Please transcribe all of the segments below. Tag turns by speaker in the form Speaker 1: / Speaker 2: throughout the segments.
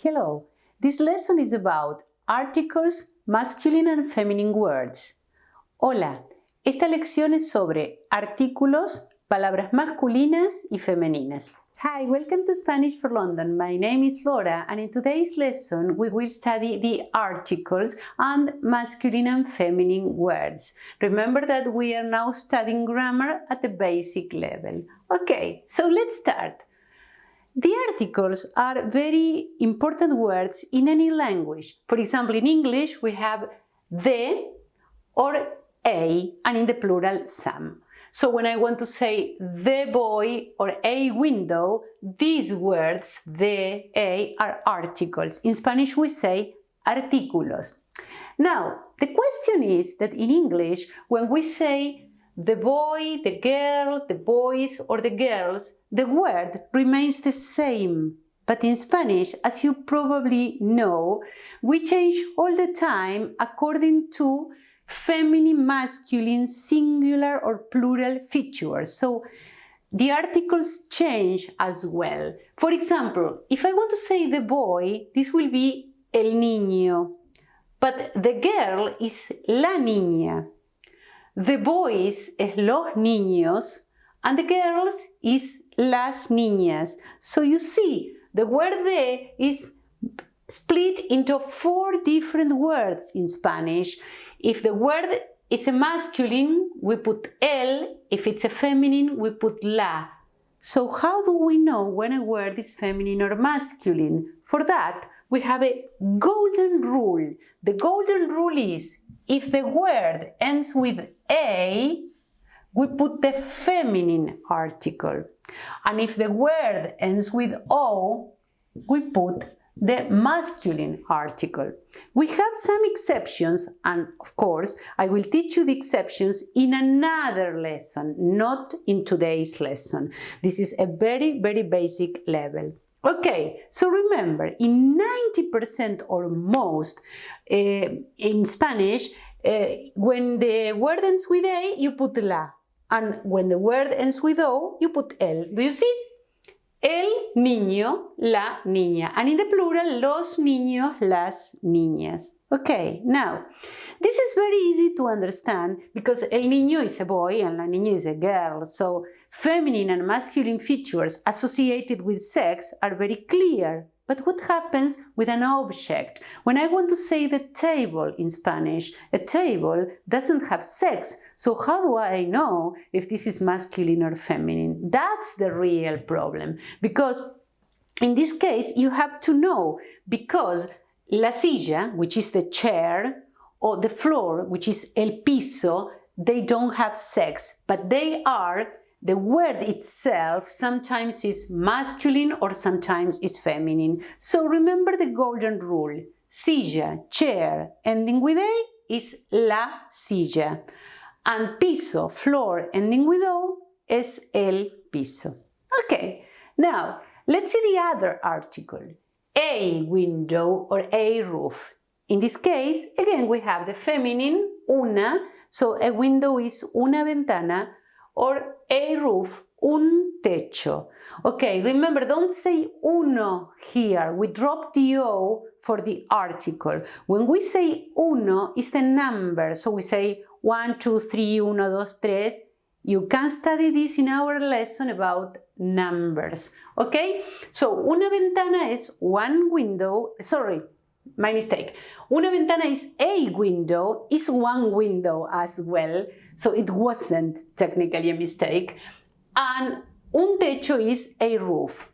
Speaker 1: Hello, this lesson is about articles, masculine and feminine words. Hola, esta lección es sobre artículos, palabras masculinas y femeninas. Hi, welcome to Spanish for London. My name is Laura and in today's lesson we will study the articles and masculine and feminine words. Remember that we are now studying grammar at the basic level. Okay, so let's start. The articles are very important words in any language. For example, in English we have the or a, and in the plural some. So when I want to say the boy or a window, these words, the, a, are articles. In Spanish we say artículos. Now, the question is that in English, when we say the boy, the girl, the boys, or the girls, the word remains the same. But in Spanish, as you probably know, we change all the time according to feminine, masculine, singular, or plural features. So the articles change as well. For example, if I want to say the boy, this will be el niño. But the girl is la niña. The boys es los niños and the girls is las niñas. So you see, the word de is split into 4 different words in Spanish. If the word is a masculine, we put el. If it's a feminine, we put la. So how do we know when a word is feminine or masculine? For that, we have a golden rule. The golden rule is if the word ends with a, we put the feminine article. And if the word ends with o, we put the masculine article. We have some exceptions, and of course, I will teach you the exceptions in another lesson, not in today's lesson. This is a very, very basic level. Okay, so remember, in 90% or most in Spanish, when the word ends with a, you put la. And when the word ends with o, you put el. Do you see? El niño, la niña. And in the plural, los niños, las niñas. Okay, now, this is very easy to understand because el niño is a boy and la niña is a girl. So feminine and masculine features associated with sex are very clear. But what happens with an object? When I want to say the table in Spanish, a table doesn't have sex. So how do I know if this is masculine or feminine? That's the real problem. Because in this case, you have to know because la silla, which is the chair, or the floor, which is el piso, they don't have sex, but they are. The word itself sometimes is masculine or sometimes is feminine. So remember the golden rule. Silla, chair, ending with a is la silla. And piso, floor, ending with o is el piso. Okay, now let's see the other article. A window or a roof. In this case, again, we have the feminine, una. So a window is una ventana. Or a roof, un techo. Okay, remember, don't say uno here. We drop the o for the article. When we say uno, it's the number. So we say 1, 2, 3, 1, 2, 3. You can study this in our lesson about numbers. Okay? So, una ventana is one window. Sorry, my mistake. Una ventana is a window, is one window as well. So it wasn't technically a mistake. And un techo is a roof.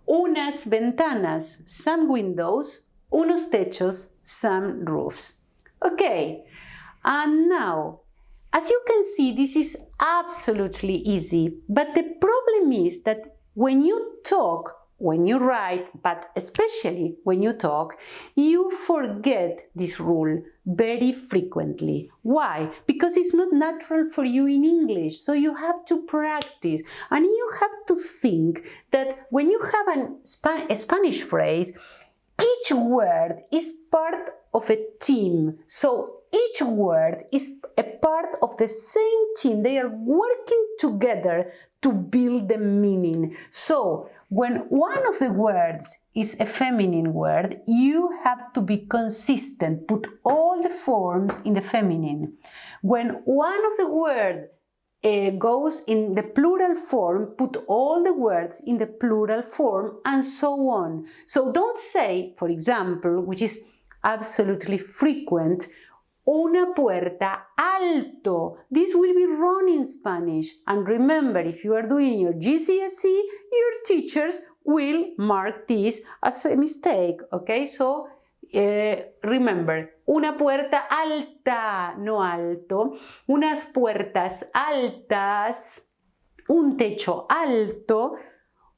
Speaker 1: Unas ventanas, some windows. Unos techos, some roofs. Okay, and now, as you can see, this is absolutely easy. But the problem is that when you talk, when you write, but especially when you talk, you forget this rule very frequently. Why? Because it's not natural for you in English, so you have to practice. And you have to think that when you have a Spanish phrase, each word is part of a team. So each word is a part of the same team. They are working together to build the meaning. So when one of the words is a feminine word, you have to be consistent, put all the forms in the feminine. When one of the words goes in the plural form, put all the words in the plural form, and so on. So don't say, for example, which is absolutely frequent, una puerta alto. This will be wrong in Spanish. And remember, if you are doing your GCSE, your teachers will mark this as a mistake, okay? So remember, una puerta alta, no alto, unas puertas altas, un techo alto,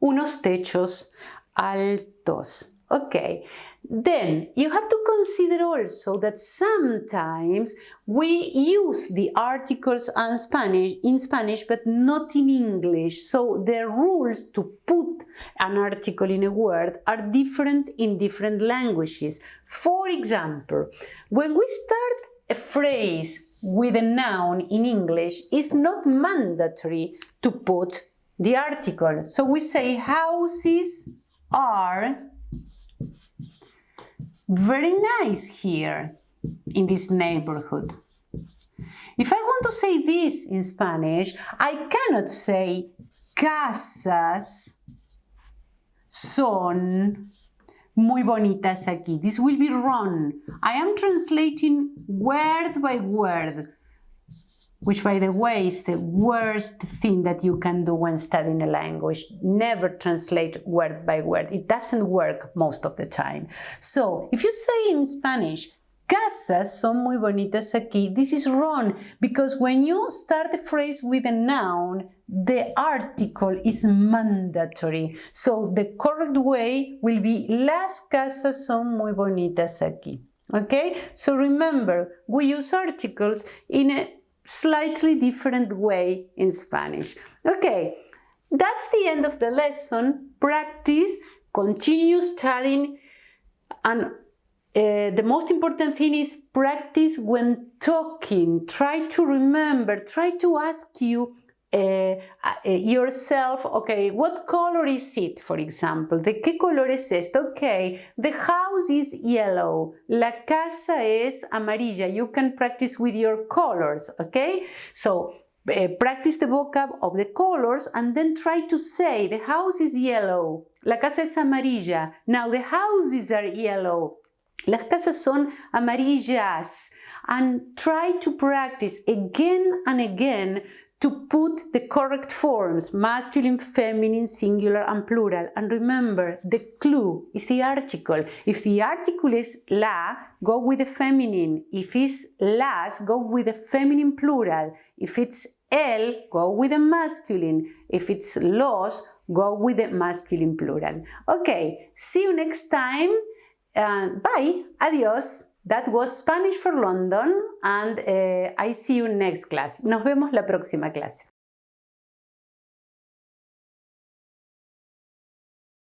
Speaker 1: unos techos altos, okay? Then you have to consider also that sometimes we use the articles in Spanish but not in English. So the rules to put an article in a word are different in different languages. For example, when we start a phrase with a noun in English, it's not mandatory to put the article. So we say houses are very nice here in this neighborhood. If I want to say this in Spanish, I cannot say casas son muy bonitas aquí. This will be wrong. I am translating word by word, which, by the way, is the worst thing that you can do when studying a language. Never translate word by word. It doesn't work most of the time. So, if you say in Spanish, casas son muy bonitas aquí, this is wrong, because when you start a phrase with a noun, the article is mandatory. So, the correct way will be las casas son muy bonitas aquí. Okay? So, remember, we use articles in a slightly different way in Spanish. Okay, that's the end of the lesson. Practice, continue studying, and the most important thing is practice when talking. Try to remember, try to ask yourself, okay, what color is it, for example? ¿De qué color es esto? Okay, the house is yellow. La casa es amarilla. You can practice with your colors, okay? So, practice the vocab of the colors and then try to say, the house is yellow. La casa es amarilla. Now, the houses are yellow. Las casas son amarillas. And try to practice again and again to put the correct forms, masculine, feminine, singular, and plural. And remember, the clue is the article. If the article is la, go with the feminine. If it's las, go with the feminine plural. If it's el, go with the masculine. If it's los, go with the masculine plural. Okay, see you next time. Bye, adiós. That was Spanish for London, and I see you next class. Nos vemos la próxima clase.